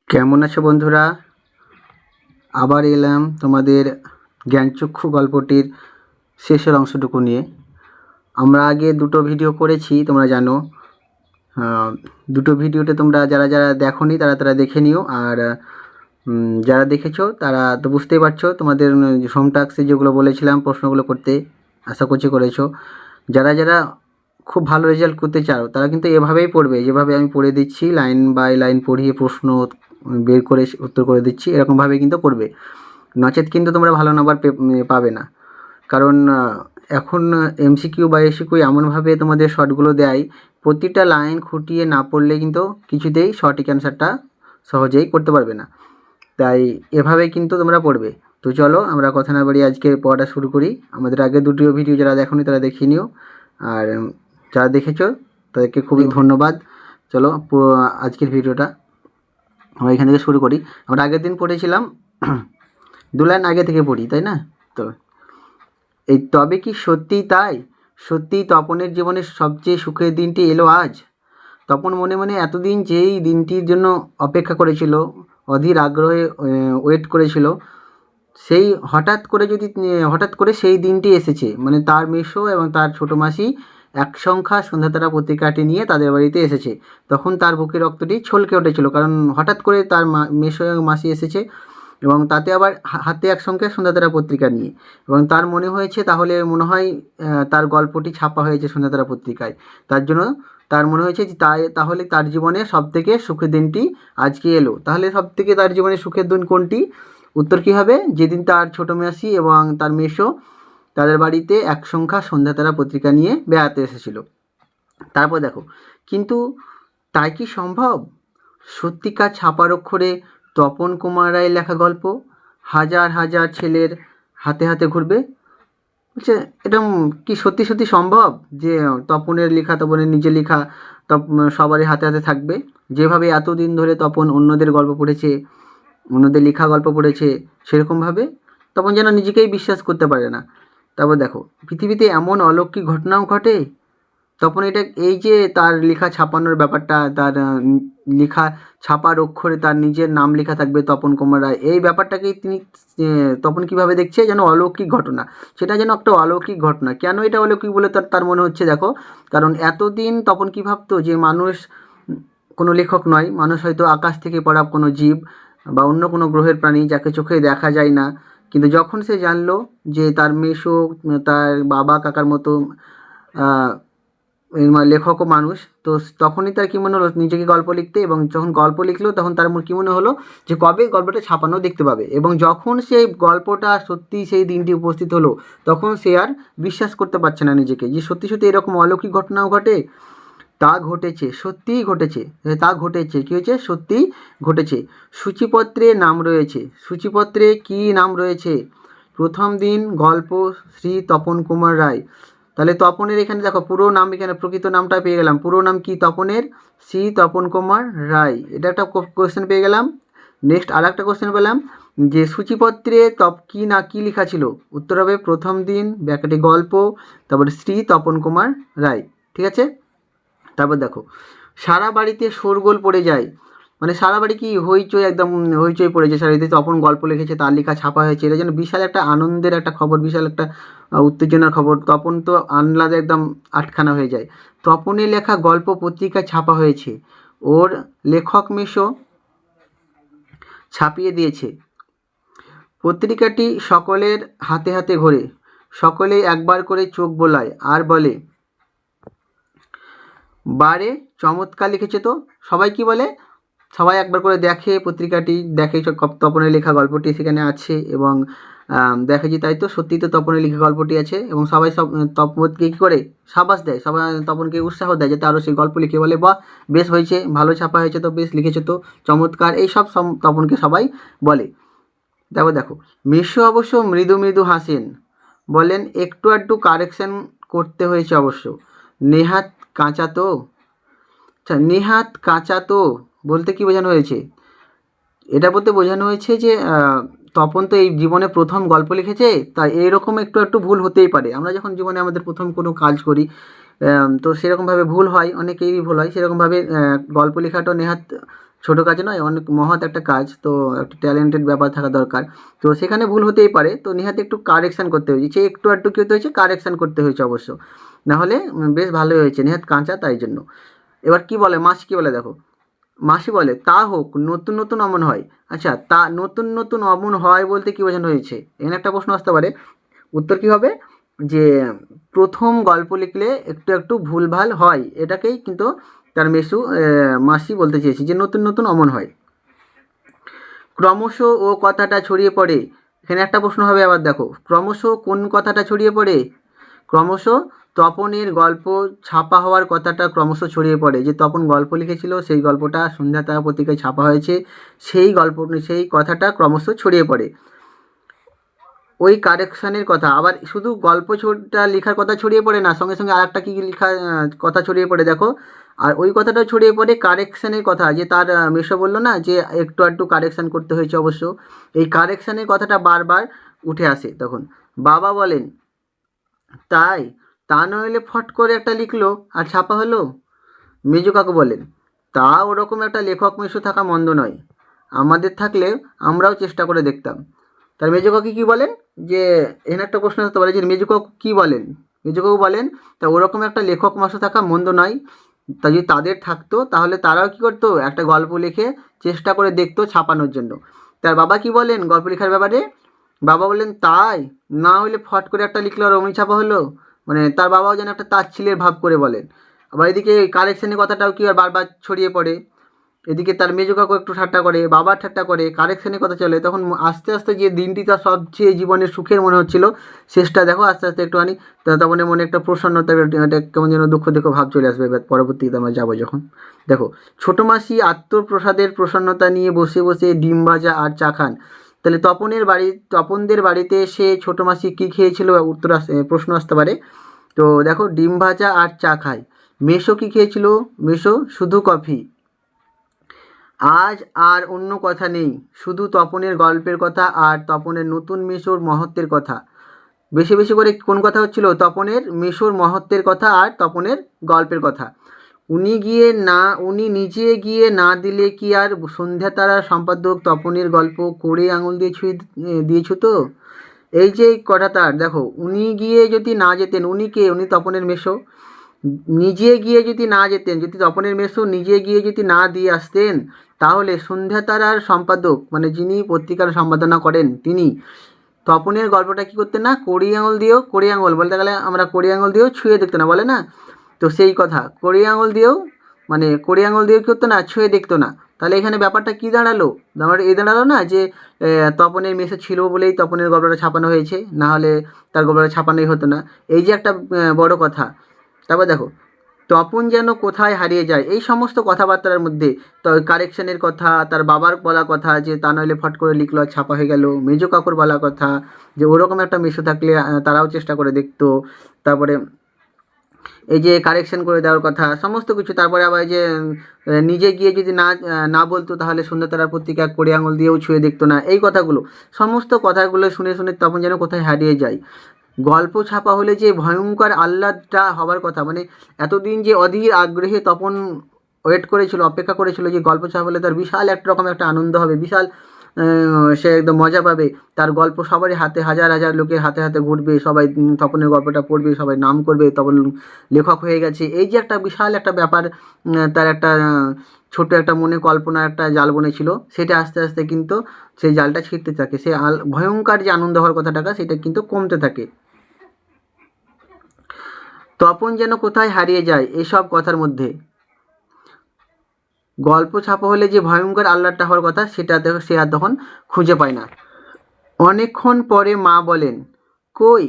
কেমন আছো বন্ধুরা? আবার এলাম তোমাদের জ্ঞানচক্ষু গল্পটির শেষের অংশটুকু নিয়ে। আমরা আগে দুটো ভিডিও করেছি, তোমরা জানো। দুটো ভিডিওতে তোমরা যারা যারা দেখোনি তারা দেখে নিও। আর যারা দেখেছো তারা তো বুঝতেই পারছো, তোমাদের হোম টাস্কে যেগুলো বলেছিলাম প্রশ্নগুলো করতে, আশা করছি করেছো। যারা যারা খুব ভালো রেজাল্ট করতে চাও তারা কিন্তু এভাবেই পড়বে, যেভাবে আমি পড়ে দিচ্ছি, লাইন বাই লাইন পড়িয়ে প্রশ্ন বের করে উত্তর করে দিচ্ছি, এরকমভাবে কিন্তু পড়বে। নচেত কিন্তু তোমরা ভালো নাম্বার পাবে না। কারণ এখন এমসিকিউ বা এসিকিউ এমনভাবে তোমাদের শর্টগুলো দেয়, প্রতিটা লাইন খুঁটিয়ে না পড়লে কিন্তু কিছুতেই সঠিক অ্যান্সারটা সহজেই করতে পারবে না। তাই এভাবেই কিন্তু তোমরা পড়বে। তো চলো আমরা কথা না বাড়িয়ে আজকে পড়াটা শুরু করি। আমাদের আগে দুটো ভিডিও যারা দেখোনি তারা দেখিয়ে নিও, আর যারা দেখেছো তাদেরকে খুবই ধন্যবাদ। চলো আজকের ভিডিওটা আমরা এখান থেকে শুরু করি। আমরা আগের দিন পড়েছিলাম, দু লাইন আগে থেকে পড়ি, তাই না? তো এই তবে কি সত্যিই তাই? সত্যিই তপনের জীবনের সবচেয়ে সুখের দিনটি এলো আজ? তপন মনে মনে এতদিন যেই দিনটির জন্য অপেক্ষা করেছিল, অধীর আগ্রহে ওয়েট করেছিল, সেই হঠাৎ করে সেই দিনটি এসেছে। মানে তার মেসো এবং তার ছোটো মাসি একসংখ্যা সন্ধ্যাতারা পত্রিকাটি নিয়ে তাদের বাড়িতে এসেছে। তখন তার বুকের রক্তটি ছলকে উঠেছিল, কারণ হঠাৎ করে তার মেসো এবং মাসি এসেছে এবং তাতে আবার হাতে একসঙ্গে সন্ধ্যাতারা পত্রিকা নিয়ে। এবং তার মনে হয়েছে তাহলে মনে হয় তার গল্পটি ছাপা হয়েছে সন্ধ্যাতারা পত্রিকায়। তার জন্য তার মনে হয়েছে যে তাহলে তার জীবনে সবথেকে সুখের দিনটি আজকে এলো। তাহলে সবথেকে তার জীবনে সুখের দিন কোনটি? উত্তর কী হবে? যেদিন তার ছোটো মাসি এবং তার মেসো তাদের বাড়িতে একসংখ্যা সন্ধ্যাতারা পত্রিকা নিয়ে বেড়াতে এসেছিল। তারপর দেখো, কিন্তু তাই কি সম্ভব? সত্যিকার ছাপার অক্ষরে তপন কুমার রায়ের লেখা গল্প হাজার হাজার ছেলের হাতে হাতে ঘুরবে? বলছে এটা কি সত্যি সত্যি সম্ভব যে তপনের লেখা, তপনের নিজের লেখা সবারই হাতে হাতে থাকবে? যেভাবে এতদিন ধরে তপন অন্যদের গল্প পড়েছে, অন্যদের লেখা গল্প পড়েছে, সেরকমভাবে তপন যেন নিজেকেই বিশ্বাস করতে পারে না। তারপর দেখো, পৃথিবীতে এমন অলৌকিক ঘটনাও ঘটে। তখন এই যে তার লেখা ছাপানোর ব্যাপারটা, তার লেখা ছাপার অক্ষরে তার নিজের নাম লেখা থাকবে তপন কুমার রায়, এই ব্যাপারটাকে তিনি তপন কীভাবে দেখছে? যেন অলৌকিক ঘটনা। সেটা যেন একটা অলৌকিক ঘটনা। কেন এটা অলৌকিক বলে তার মনে হচ্ছে? দেখো, কারণ এতদিন তপন কী ভাবতো? যে মানুষ কোনো লেখক নয়, মানুষ হয়তো আকাশ থেকে পড়া কোনো জীব বা অন্য কোনো গ্রহের প্রাণী যাকে চোখে দেখা যায় না। কিন্তু যখন সে জানলো যে তার মেসো, তার বাবা কাকার মতো লেখকও মানুষ, তো তখনই তার কী মনে হলো নিজেকে গল্প লিখতে। এবং যখন গল্প লিখলো তখন তার কী মনে হলো যে কবে গল্পটা ছাপানো দেখতে পাবে। এবং যখন সেই গল্পটা সত্যি সেই দিনটি উপস্থিত হলো, তখন সে আর বিশ্বাস করতে পারছে না নিজেকে যে সত্যি সত্যি এরকম অলৌকিক ঘটনাও ঘটে। তা ঘটেছে, সত্যিই ঘটেছে। তা ঘটেছে, কী হয়েছে? সত্যিই ঘটেছে। সূচিপত্রে নাম রয়েছে। সূচিপত্রে কী নাম রয়েছে? প্রথম দিন গল্প শ্রী তপন কুমার রায়। তাহলে তপনের এখানে দেখো পুরো নাম, এখানে প্রকৃত নামটা পেয়ে গেলাম। পুরো নাম কি তপনের? শ্রী তপন কুমার রায়। এটা একটা কোশ্চেন পেয়ে গেলাম। নেক্সট আর একটা কোশ্চেন পেলাম যে সূচিপত্রে কী না কী লেখা ছিল? উত্তর হবে প্রথম দিন ব্যাকেটে গল্প, তারপরে শ্রী তপন কুমার রায়। ঠিক আছে? তারপর দেখো, সারা বাড়িতে শোরগোল পড়ে যায়। মানে সারা বাড়ি কি হইচই, একদম হইচই পড়েছে। সারা বাড়িতে তপন গল্প লিখেছে, তার লেখা ছাপা হয়েছে, এটা যেন বিশাল একটা আনন্দের একটা খবর, বিশাল একটা উত্তেজনার খবর। তপন তো আহ্লাদে একদম আটখানা হয়ে যায়। তপনের লেখা গল্প পত্রিকায় ছাপা হয়েছে, ওর লেখক মেসো ছাপিয়ে দিয়েছে। পত্রিকাটি সকলের হাতে হাতে ঘোরে, সকলেই একবার করে চোখ বোলায় আর বলে, বারে চমৎকার লিখেছে তো। সবাই কি বলে? সবাই একবার করে দেখে পত্রিকাটি, দেখে তপনের লেখা গল্পটি সেখানে আছে এবং দেখে যে তাই তো, সত্যিই তো তপনের লেখা গল্পটি আছে। এবং সবাই তপনকে কী করে? সাবাস দেয়, সবাই তপনকে উৎসাহ দেয় যাতে আরও সেই গল্প লিখে, বলে বাহ বেশ হয়েছে, ভালো ছাপা হয়েছে তো, বেশ লিখেছে তো, চমৎকার, এইসব তপনকে সবাই বলে। তারপর দেখো, মেসো অবশ্য মৃদু মৃদু হাসেন, বলেন একটু আধটু কারেকশন করতে হয়েছে অবশ্য, নেহাত কাঁচা তো। আচ্ছা, নেহাত কাঁচা তো বলতে কী বোঝানো হয়েছে? এটা বলতে বোঝানো হয়েছে যে তপন তো এই জীবনে প্রথম গল্প লিখেছে, তাই এইরকম একটু একটু ভুল হতেই পারে। আমরা যখন জীবনে আমাদের প্রথম কোনো কাজ করি, তো সেরকমভাবে ভুল হয়, অনেকেরই ভুল হয়। সেরকমভাবে গল্প লেখাটা নেহাত ছোটো কাজ নয়, অনেক মহৎ একটা কাজ, তো একটা ট্যালেন্টেড ব্যাপার থাকা দরকার। তো সেখানে ভুল হতেই পারে, তো নিহাতি একটু কারেকশান করতে হয়েছে, সে একটু আধটু কী হতে হয়েছে, কারেকশান করতে হয়েছে অবশ্য, নাহলে বেশ ভালোই হয়েছে, নেহাত কাঁচা তাই জন্য। এবার কি বলে মাসি, কী বলে দেখো, মাসি বলে তা হোক নতুন নতুন অমন হয়। আচ্ছা, তা নতুন নতুন অমন হয় বলতে কী বোঝানো হয়েছে, এখানে একটা প্রশ্ন আসতে পারে। উত্তর কী হবে, যে প্রথম গল্প লিখলে একটু একটু ভুলভাল হয়, এটাকেই কিন্তু তার মাসি বলতে চেয়েছি, যে নতুন নতুন অমন হয়। ক্রমশ ও কথাটা ছড়িয়ে পড়ে, এখানে একটা প্রশ্ন হবে আবার দেখো, ক্রমশ কোন কথাটা ছড়িয়ে পড়ে, ক্রমশ তপনের গল্প ছাপা হওয়ার কথাটা ক্রমশ ছড়িয়ে পড়ে, যে তপন গল্প লিখেছিল সেই গল্পটা সন্ধ্যা তারা পত্রিকায় ছাপা হয়েছে, সেই কথাটা ক্রমশ ছড়িয়ে পড়ে। ওই কারেকশানের কথা, আবার শুধু গল্পটা লেখার কথা ছড়িয়ে পড়ে না, সঙ্গে সঙ্গে আরেকটা কী লেখা কথা ছড়িয়ে পড়ে দেখো, আর ওই কথাটাও ছড়িয়ে পড়ে কারেকশানের কথা, যে তার মেসো বললো না যে একটু আধটু কারেকশান করতে হয়েছে, অবশ্য এই কারেকশানের কথাটা বারবার উঠে আসে। তখন বাবা বলেন, তাই, তা নইলে ফট করে একটা লিখলো আর ছাপা হলো। মেজো কাকু বলেন, তা ওরকম একটা লেখক মেসো থাকা মন্দ নয়, আমাদের থাকলে আমরাও চেষ্টা করে দেখতাম। তার মেজো কাকু কী বলেন, যে এখানে একটা প্রশ্ন আসতে পারে যে মেজো কাকু কী বলেন, মেজো কাকু বলেন তা ওরকম একটা লেখক মেসো থাকা মন্দ নয়, তা যদি তাদের থাকতো তাহলে তারাও কী করতো, একটা গল্প লিখে চেষ্টা করে দেখতো ছাপানোর জন্য। তার বাবা কী বলেন গল্প লেখার ব্যাপারে, বাবা বললেন, তাই, না হইলে ফট করে একটা লিখলো আর অমনি ছাপা হলো। মানে তার বাবাও যেন একটা তাচ্ছিলের ভাব করে বলেন। আবার এদিকে কারেকশানের কথাটাও কি আর বারবার ছড়িয়ে পড়ে, এদিকে তার মেজো কাকু একটু ঠাট্টা করে, বাবা ঠাট্টা করে, কারেকশানের কথা চলে, তখন আস্তে আস্তে যে দিনটি তার সবচেয়ে জীবনের সুখের মনে হচ্ছিল, শেষটা দেখো আস্তে আস্তে একটুখানি তপনের মনে একটা প্রসন্নতা, একটা কেমন যেন দুঃখ দুঃখ ভাব চলে আসবে পরবর্তীতে আমরা যাবো যখন। দেখো, ছোটো মাসি আত্মপ্রসাদের প্রসন্নতা নিয়ে বসে বসে ডিম ভাজা আর চা খান। তাহলে তপনদের বাড়িতে এসে ছোটো মাসি কী খেয়েছিল, প্রশ্ন আসতে পারে। তো দেখো, ডিম ভাজা আর চা খায়। মেসো কী খেয়েছিল, মেসো শুধু কফি। আজ আর অন্য কথা নেই, শুধু তপনের গল্পের কথা আর তপনের নতুন মেসোর মহত্বের কথা। বেশি বেশি করে কোন কথা হচ্ছিল, তপনের মেসোর মহত্বের কথা আর তপনের গল্পের কথা। উনি নিজে গিয়ে না দিলে কি আর সন্ধ্যা তারার সম্পাদক তপনের গল্প করে আঙুল দিয়ে ছুঁয়ে দিয়েছ তো। এই যে কথাটা দেখো, উনি গিয়ে যদি না যেতেন, উনি কে, উনি তপনের মেসো, নিজে গিয়ে যদি না যেতেন, যদি তপনের মেসো নিজে গিয়ে যদি না দিয়ে আসতেন, তাহলে সন্ধ্যা তারার সম্পাদক, মানে যিনি পত্রিকার সম্পাদনা করেন তিনি তপনের গল্পটা কী করতেন না, কড়ি আঙুল বলতে গেলে আমরা কড়ি আঙুল দিয়েও ছুঁয়ে দেখতো না, বলে না, তো সেই কথা কড়ি আঙুল দিয়েও কী করতো না, ছুঁয়ে দেখতো না। তাহলে এখানে ব্যাপারটা কী দাঁড়ালো, আমার এই দাঁড়ালো না যে তপনের মেসো ছিল বলেই তপনের গল্পটা ছাপানো হয়েছে, না হলে তার গল্পটা ছাপানোই হতো না, এই যে একটা বড় কথা। তারপর দেখো, তপন যেন কোথায় হারিয়ে যায়, এই সমস্ত কথাবার্তার মধ্যে তো কারেকশানের কথা, তার বাবার বলা কথা যে তা নইলে ফট করে লিখলো আর ছাপা হয়ে গেল, মেজো কাকুর বলা কথা যে ওরকম একটা মেসো থাকলে তারাও চেষ্টা করে দেখতো, তারপরে এই যে কারেকশান করে দেওয়ার কথা সমস্ত কিছু, তারপরে আবার এই যে নিজে গিয়ে যদি না বলতো তাহলে সন্ধ্যাতারা পত্রিকা কড়ি আঙুল দিয়েও ছুঁয়ে দেখতো না, এই কথাগুলো, সমস্ত কথাগুলো শুনে শুনে তপন যেন কোথায় হারিয়ে যায়। গল্প ছাপা হলে যে ভয়ঙ্কর আহ্লাদটা হবার কথা, মানে এতদিন যে অধীর আগ্রহে তপন ওয়েট করেছিল, অপেক্ষা করেছিল যে গল্প ছাপা হলে তার বিশাল একটা রকম একটা আনন্দ হবে, বিশাল সে একদম মজা পাবে, তার গল্প সবারই হাতে, হাজার হাজার লোকের হাতে হাতে ঘুরবে, সবাই তপনের গল্পটা পড়বে, সবাই নাম করবে তপন লেখক হয়ে গেছে, এই যে একটা বিশাল একটা ব্যাপার, তার একটা ছোট একটা মনে কল্পনার একটা জাল বনেছিল, সেটা আস্তে আস্তে কিন্তু সেই জালটা ছিঁড়তে থাকে, সে ভয়ঙ্কর যে আনন্দ হওয়ার কথাটা সেটা কিন্তু কমতে থাকে। তপন যেন কোথায় হারিয়ে যায় এসব কথার মধ্যে, গল্প ছাপা হলে যে ভয়ঙ্কর আহ্লাদটা হওয়ার কথা সেটা সে আর তখন খুঁজে পায় না। অনেকক্ষণ পরে মা বলেন, কই,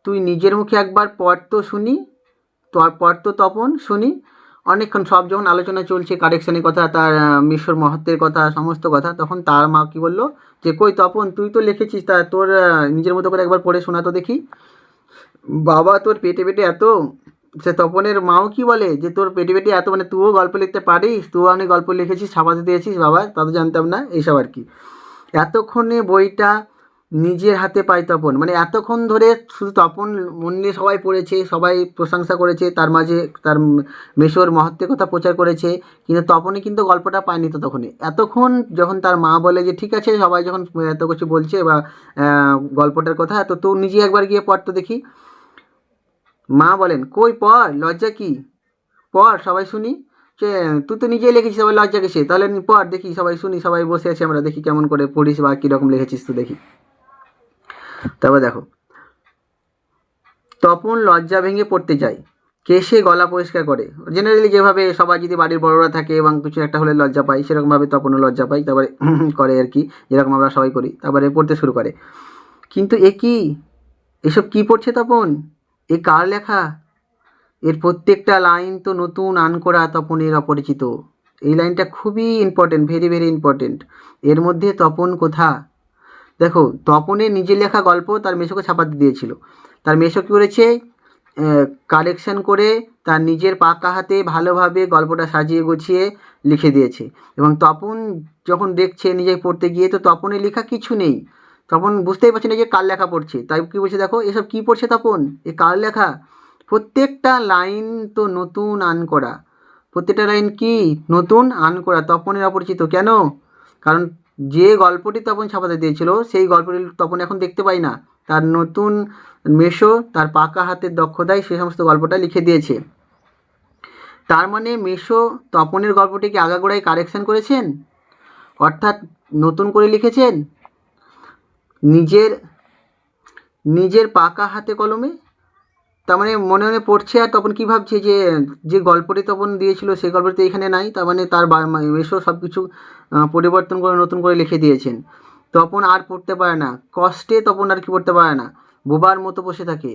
তুই নিজের মুখে একবার পড় তো শুনি, পড় তো তপন শুনি। অনেকক্ষণ সব যখন আলোচনা চলছে কারেকশানের কথা, তার মিশর মহত্বের কথা, সমস্ত কথা, তখন তার মা কি বললো, যে কই তপন, তুই তো লিখেছিস, তা তোর নিজের মতো করে একবার পড়ে শোনা তো দেখি। বাবা তোর পেটে পেটে এত, সে তপনের মাও কি বলে যে তোর পেটে পেটে এত, মানে তুইও গল্প লিখতে পারিস, তুইও অনেক গল্প লিখেছিস, ছাপাতে দিয়েছিস, বাবা তা তো জানতাম না, এইসব আর কি। এতক্ষণে বইটা নিজের হাতে পায় তপন, মানে এতক্ষণ ধরে শুধু তপন মন দিয়ে সবাই পড়েছে, সবাই প্রশংসা করেছে, তার মাঝে তার মেশোর মহত্বের কথা প্রচার করেছে, কিন্তু তপনই কিন্তু গল্পটা পায়নি। তো তখনই এতক্ষণ যখন তার মা বলে যে ঠিক আছে, সবাই যখন এত কিছু বলছে বা গল্পটার কথা, তো তুই নিজে একবার গিয়ে পড় তো দেখি। মা বলেন কই পড়, লজ্জা কি, পড় সবাই শুনি। যে তুই তো নিজেই লিখেছিস, সবাই লজ্জা কিসে, তাহলে পড় দেখি, সবাই শুনি, সবাই বসে আছি আমরা, দেখি কেমন করে পড়িস বা কীরকম লিখেছিস তো দেখি। তারপর দেখো, তপন লজ্জা ভেঙে পড়তে যায়, কেশে গলা পরিষ্কার করে। জেনারেলি যেভাবে সবাই যদি বাড়ির বড়রা থাকে এবং কিছু একটা হলে লজ্জা পায়, সেরকমভাবে তপনও লজ্জা পায়, তারপরে করে আর কি, যেরকম আমরা সবাই করি। তারপরে পড়তে শুরু করে। কিন্তু এ কি, এসব কি পড়ছে তপন, এ কার লেখা, এর প্রত্যেকটা লাইন তো নতুন আনকোড়া, তপনের অপরিচিত। এই লাইনটা খুবই ইম্পর্টেন্ট, ভেরি ভেরি ইম্পর্টেন্ট। এর মধ্যে তপন কোথা। দেখো, তপনের নিজের লেখা গল্প তার মেসোকে ছাপাতে দিয়েছিল। তার মেসো কী করেছে, কারেকশন করে তার নিজের পাকা হাতে ভালোভাবে গল্পটা সাজিয়ে গুছিয়ে লিখে দিয়েছে। এবং তপন যখন দেখছে নিজে পড়তে গিয়ে, তো তপনের লেখা কিছু নেই। তপন বুঝতেই পারছে না যে কার লেখা পড়ছে। তাই কী বলছে, দেখো এসব কী পড়ছে তপন, এ কার লেখা, প্রত্যেকটা লাইন তো নতুন আন করা। প্রত্যেকটা লাইন কি নতুন আন করা, তপনের অপরিচিত। কেন, কারণ যে গল্পটি তপন ছাপাতে দিয়েছিল, সেই গল্পটি তপন এখন দেখতে পাই না। তার নতুন মেশো তার পাকা হাতের দক্ষতায় সে সমস্ত গল্পটা লিখে দিয়েছে। তার মানে মেশো তপনের গল্পটিকে আগাগোড়াই কারেকশন করেছেন, অর্থাৎ নতুন করে লিখেছেন নিজের নিজের পাকা হাতে কলমে। তার মানে মনে মনে পড়ছে, আর তপন কী ভাবছে, যে যে গল্পটি তপন দিয়েছিল সেই গল্পটি এখানে নাই, তার মানে তার মেশো সব কিছু পরিবর্তন করে নতুন করে লিখে দিয়েছেন। তপন আর পড়তে পারে না, কষ্টে তপন আর কি পড়তে পারে না, বোবার মতো বসে থাকে।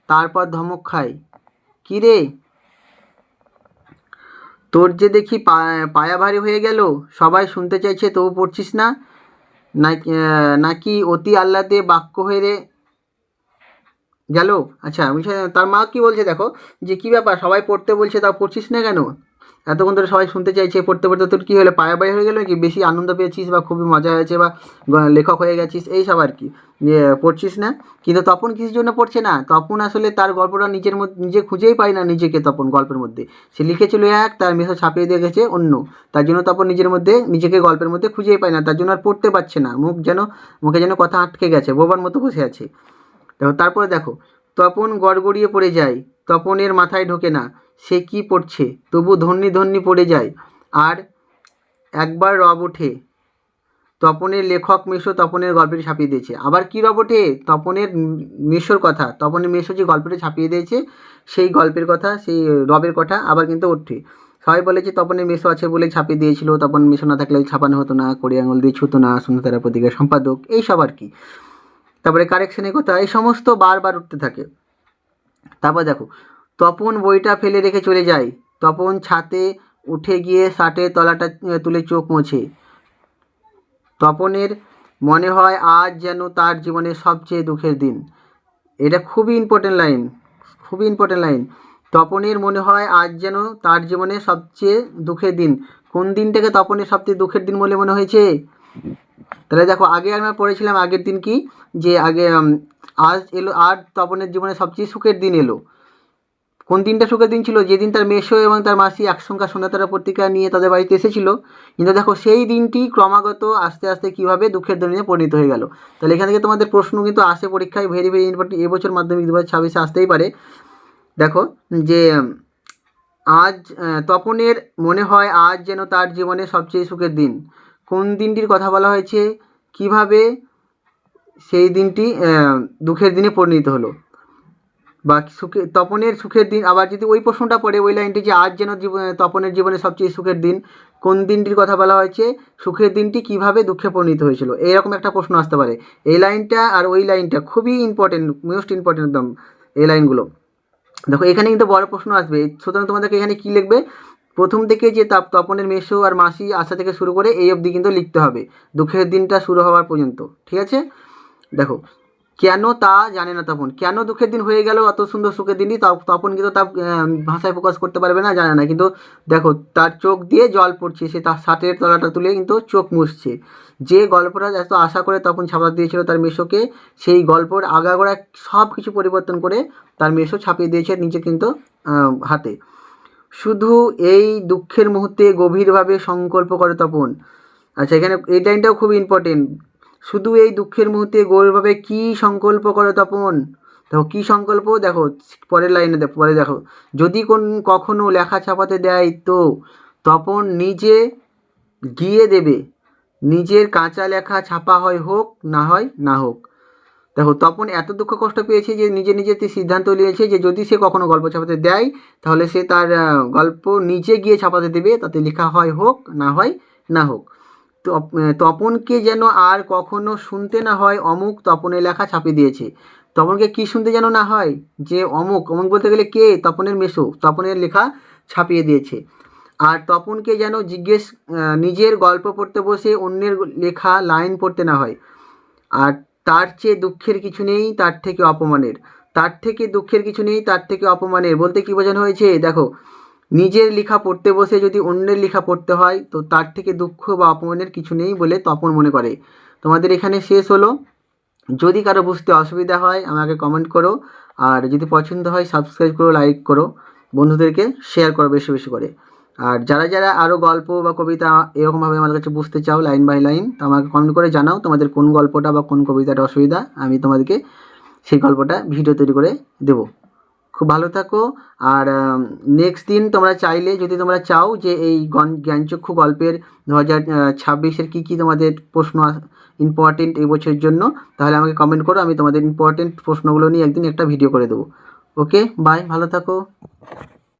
তারপর ধমক খায়, কী রে, তোর যে দেখি পায়া ভারী হয়ে গেল, সবাই শুনতে চাইছে তবু পড়ছিস না, নাকি অতি আহ্লাদে বাক্য হয়ে রে গেল। আচ্ছা, তার মা কি বলছে দেখো, যে কী ব্যাপার, সবাই পড়তে বলছে তাও পড়ছিস না কেন, এতক্ষণ ধরে সবাই শুনতে চাইছে, পড়তে পড়তে তোর কী হলো, পায়া বাই হয়ে গেলো নাকি, বেশি আনন্দ পেয়েছিস বা খুবই মজা হয়েছে বা লেখক হয়ে গেছিস, এই সব আর কি, যে পড়ছিস না। কিন্তু তপন কিসের জন্য পড়ছে না, তপন আসলে তার গল্পটা নিজের মধ্যে নিজে খুঁজেই পায় না নিজেকে। তপন গল্পের মধ্যে সে লিখেছিল এক, তার মেসো ছাপিয়ে দিয়ে গেছে অন্য, তার জন্য তপন নিজের মধ্যে নিজেকে গল্পের মধ্যে খুঁজেই পায় না, তার জন্য আর পড়তে পারছে না, মুখে যেন কথা আটকে গেছে, বোবার মতো বসে আছে। তারপরে দেখো, তপন গড়গড়িয়ে পড়ে যায়, তপনের মাথায় ঢোকে না সে কি পড়ছে, তবু ধন্যি ধন্যি পড়ে যায়। আর একবার রব ওঠে, তপনের লেখক মেশো তপনের গল্পটি ছাপিয়ে দিয়েছে। আবার কি রব ওঠে, তপনের মেশোর কথা, তপনের মেশো যে গল্পটি ছাপিয়ে দিয়েছে সেই গল্পের কথা, সেই রবের কথা আবার কিন্তু ওঠে। সবাই বলে যে তপনের মেশো আছে বলে ছাপিয়ে দিয়েছিল, তপন মেশো না থাকলে ছাপানো হতো না, কড়ি আঙুল দিয়ে ছুতো না, সুন্দর পত্রিকার সম্পাদক, এইসব আর কি। তারপরে কারেকশনের কথা, এই সমস্ত বারবার উঠতে থাকে। তারপর দেখো, তপন বইটা ফেলে রেখে চলে যায়, তপন ছাতে উঠে গিয়ে শার্টের তলাটা তুলে চোখ মোছে। তপনের মনে হয় আজ যেন তার জীবনের সবচেয়ে দুঃখের দিন। এটা খুবই ইম্পর্টেন্ট লাইন, খুবই ইম্পর্টেন্ট লাইন। তপনের মনে হয় আজ যেন তার জীবনের সবচেয়ে দুঃখের দিন। কোন দিনটাকে তপনের সবচেয়ে দুঃখের দিন বলে মনে হয়েছে, তাহলে দেখো আগে আমরা পড়েছিলাম আগের দিন কি, যে আগে আজ এলো, আর তপনের জীবনে সবচেয়ে সুখের দিন এলো। কোন দিনটা সুখের দিন ছিল, যেদিন তার মেসো এবং তার মাসি একসঙ্গে সন্ধ্যাতারা পত্রিকা নিয়ে তাদের বাড়িতে এসেছিল। কিন্তু দেখো সেই দিনটি ক্রমাগত আস্তে আস্তে কীভাবে দুঃখের দিনে পরিণত হয়ে গেল। তাহলে এখান থেকে তোমাদের প্রশ্ন কিন্তু আসে পরীক্ষায়, ভেরি ভেরি ইম্পর্টেন্ট, এবছর মাধ্যমিক 2026 আসতেই পারে। দেখো যে আজ তপনের মনে হয় আজ যেন তার জীবনে সবচেয়ে সুখের দিন, কোন দিনটির কথা বলা হয়েছে, কিভাবে সেই দিনটি দুঃখের দিনে পরিণত হলো, বা তপনের সুখের দিন। আবার যদি ওই প্রশ্নটা পড়ে, ওই লাইনটি যে আজ যেন তপনের জীবনে সবচেয়ে সুখের দিন, কোন দিনটির কথা বলা হয়েছে, সুখের দিনটি কিভাবে দুঃখে পরিণত হয়েছিল, এইরকম একটা প্রশ্ন আসতে পারে। এই লাইনটা আর ওই লাইনটা খুবই ইম্পর্টেন্ট, মোস্ট ইম্পর্টেন্ট একদম এই লাইনগুলো। দেখো এখানে কিন্তু বড় প্রশ্ন আসবে, সুতরাং তোমাদেরকে এখানে কী লিখবে, প্রথম থেকে যে তপনের মেসো আর মাসি আসা থেকে শুরু করে এই অবধি কিন্তু লিখতে হবে, দুঃখের দিনটা শুরু হওয়ার পর্যন্ত, ঠিক আছে। দেখো কেন তা জানে না তপন। কেন দুঃখের দিন হয়ে গেল অত সুন্দর সুখের দিনই, তপন কিন্তু তার ভাষায় প্রকাশ করতে পারবে না, জানে না। কিন্তু দেখো তার চোখ দিয়ে জল পড়ছে, সে তার শার্টের তলাটা তুলে কিন্তু চোখ মুছছে। যে গল্পটা এত আশা করে তপন ছাপা দিয়েছিল তার মেসোকে, সেই গল্পর আগাগোড়া সব কিছু পরিবর্তন করে তার মেসো ছাপিয়ে দিয়েছে নিজে কিন্তু হাতে। শুধু এই দুঃখের মুহূর্তে গভীরভাবে সংকল্প করে তপন। আচ্ছা, এখানে এই লাইনটাও খুব ইম্পর্টেন্ট। শুধু এই দুঃখের মুহূর্তে গভীরভাবে কী সংকল্প করে তপন। দেখো কী সংকল্প, দেখো পরের লাইনে দেখো, পরে দেখো, যদি কখনো লেখা ছাপাতে দেয় তো তপন নিজে গিয়ে দেবে, নিজের কাঁচা লেখা ছাপা হয় হোক না হয় না হোক। দেখো তপন এত দুঃখ কষ্ট পেয়েছে যে নিজে নিজে সিদ্ধান্ত নিয়েছে যে যদি সে কখনো গল্প ছাপাতে দেয় তাহলে সে তার গল্প নিজে গিয়ে ছাপাতে দেবে, তাতে লেখা হয় হোক না হয় না হোক। তপনকে যেন আর কখনো শুনতে না হয় অমুক তপনের লেখা ছাপিয়ে দিয়েছে। তপনকে কি শুনতে যেন না হয় যে অমুক, অমুক বলতে গেলে কে, তপনের মেসো, তপনের লেখা ছাপিয়ে দিয়েছে। আর তপনকে যেন নিজের গল্প পড়তে বসে অন্যের লেখা লাইন পড়তে না হয়। আর তার চেয়ে দুঃখের কিছু নেই, তার থেকে অপমানের। তার থেকে দুঃখের কিছু নেই, তার থেকে অপমানের বলতে কী বোঝানো হয়েছে, দেখো নিজের লেখা পড়তে বসে যদি অন্যের লেখা পড়তে হয় তো তার থেকে দুঃখ বা অপমানের কিছু নেই বলে তপন মনে করে। তোমাদের এখানে শেষ হলো। যদি কারো বুঝতে অসুবিধা হয় আমাকে কমেন্ট করো, আর যদি পছন্দ হয় সাবস্ক্রাইব করো, লাইক করো, বন্ধুদেরকে শেয়ার করো বেশি বেশি করে। আর যারা যারা আরও গল্প বা কবিতা এরকমভাবে আমাদের কাছে বুঝতে চাও লাইন বাই লাইন, তো আমাকে কমেন্ট করে জানাও তোমাদের কোন গল্পটা বা কোন কবিতাটা অসুবিধা, আমি তোমাদেরকে সেই গল্পটা ভিডিও তৈরি করে দেবো। খুব ভালো থাকো। আর নেক্সট দিন তোমরা চাইলে, যদি তোমরা চাও যে এই জ্ঞানচক্ষু গল্পের 2026-এর কী তোমাদের প্রশ্ন ইম্পর্টেন্ট এই বছরের জন্য, তাহলে আমাকে কমেন্ট করো, আমি তোমাদের ইম্পর্টেন্ট প্রশ্নগুলো নিয়ে একদিন একটা ভিডিও করে দেবো। ওকে, বাই, ভালো থাকো।